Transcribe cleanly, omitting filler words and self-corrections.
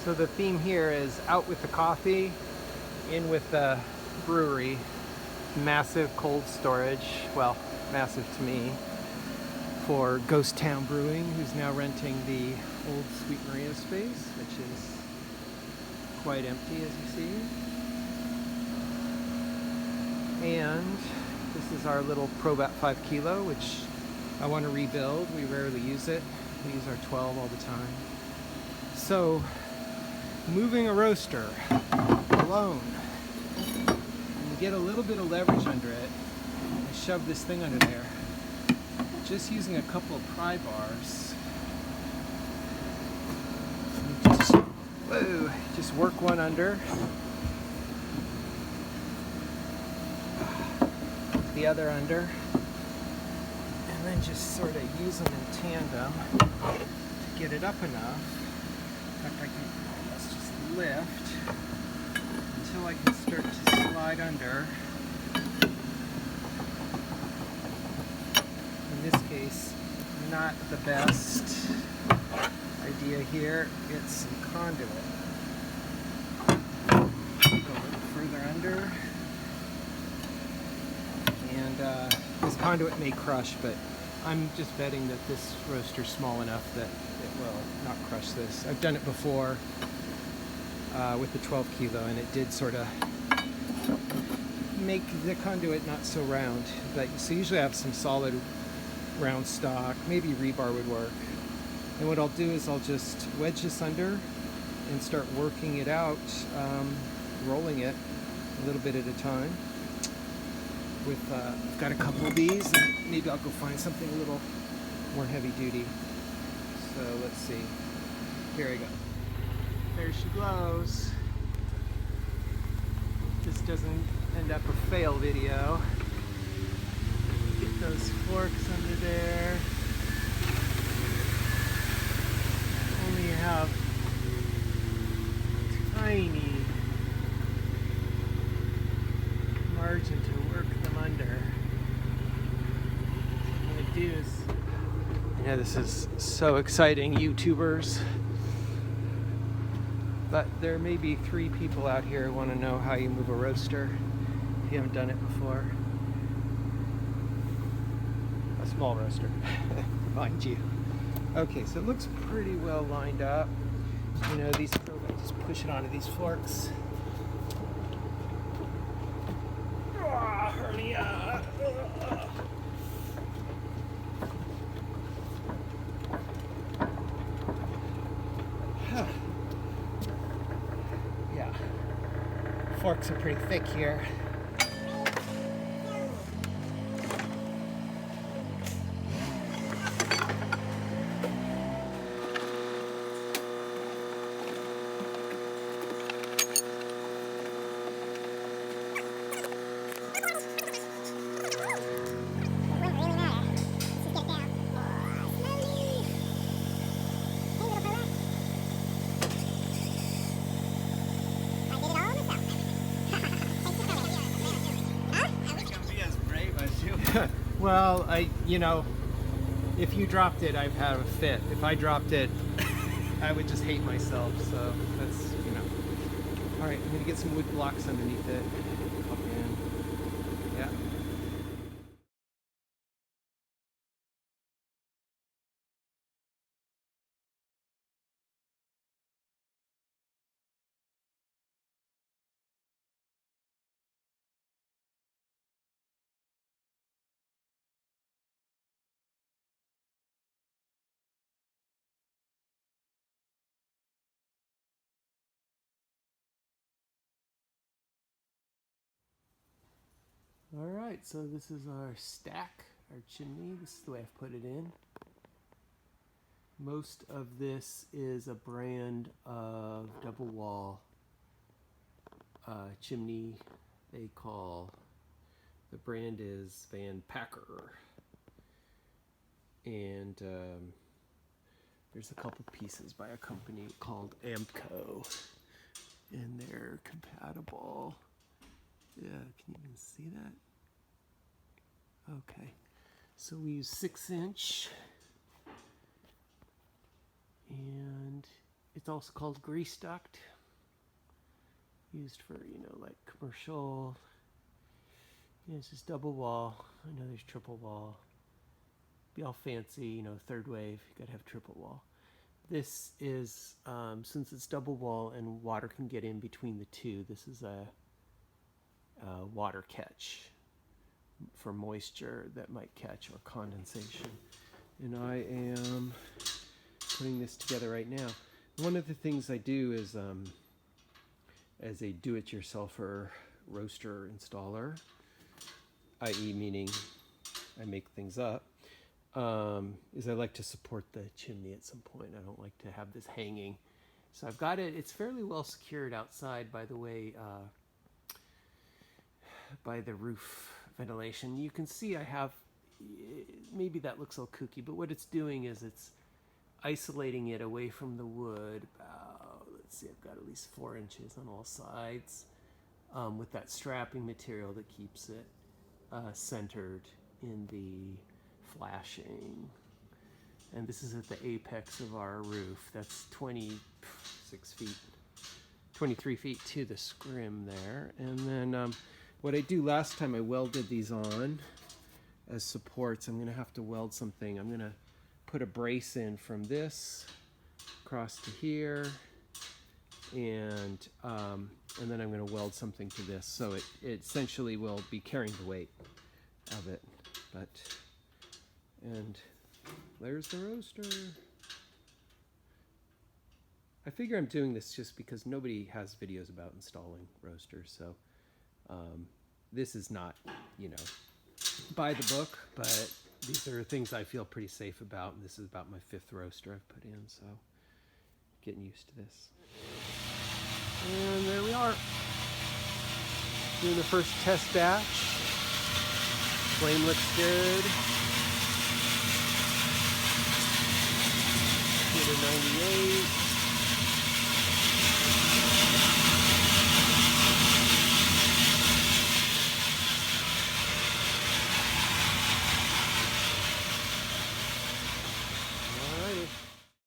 So the theme here is out with the coffee, in with the brewery. Massive cold storage, well, massive to me, for Ghost Town Brewing, who's now renting the old Sweet Maria space, which is quite empty as you see. And this is our little Probat 5 kilo, which I want to rebuild. We rarely use it. We use our 12 all the time. So, moving a roaster alone, and you get a little bit of leverage under it. I shove this thing under there, just using a couple of pry bars. Just work one under, the other under, and then just sort of use them in tandem to get it up enough. In fact, I can almost just lift until I can start to slide under. In this case, not the best idea here. It's some conduit. Go a little further under. And this conduit may crush, but I'm just betting that this roaster's small enough that it will not crush this. I've done it before with the 12 kilo, and it did sort of make the conduit not so round. But so usually I have some solid round stock, maybe rebar would work. And what I'll do is I'll just wedge this under and start working it out, rolling it a little bit at a time. I've got a couple of these, and maybe I'll go find something a little more heavy duty. So let's see. Here I go. There she glows. This doesn't end up a fail video. Get those forks under there. Only have tiny margin to work them under. What I do is, yeah, this is so exciting, YouTubers. But there may be 3 people out here who want to know how you move a roaster if you haven't done it before. A small roaster, mind you. Okay, so it looks pretty well lined up. You know, these Probat, just push it onto these forks. Hernia. Yeah, forks are pretty thick here. Well, if you dropped it, I'd have a fit. If I dropped it, I would just hate myself. So that's, All right, I'm gonna get some wood blocks underneath it. Up in. Yeah. All right, so this is our stack, our chimney. This is the way I've put it in. Most of this is a brand of double wall chimney. The brand is Van Packer. And there's a couple pieces by a company called Amco, and they're compatible. Yeah, can you even see that? Okay, so we use 6-inch, and It's also called grease duct. Used for, like commercial. This is double wall. I know there's triple wall. Be all fancy, third wave. You gotta have triple wall. This is, since it's double wall and water can get in between the two, this is a water catch for moisture that might catch or condensation. And I am putting this together right now. One of the things I do is, as a do-it-yourselfer roaster installer, i.e. meaning I make things up, is I like to support the chimney at some point. I don't like to have this hanging. So I've got it, it's fairly well secured outside by the way, by the roof ventilation. You can see I have, maybe that looks a little kooky, but what it's doing is it's isolating it away from the wood about, let's see, I've got at least 4 inches on all sides, with that strapping material that keeps it centered in the flashing. And this is at the apex of our roof. That's 23 feet to the scrim there. And then what I do last time, I welded these on as supports. I'm going to have to weld something. I'm going to put a brace in from this across to here, and then I'm going to weld something to this, so it essentially will be carrying the weight of it. And there's the roaster. I figure I'm doing this just because nobody has videos about installing roasters, so this is not, by the book, but these are things I feel pretty safe about, and this is about my 5th roaster I've put in, so getting used to this. And there we are, doing the first test batch. Flame looks good. Heater 98.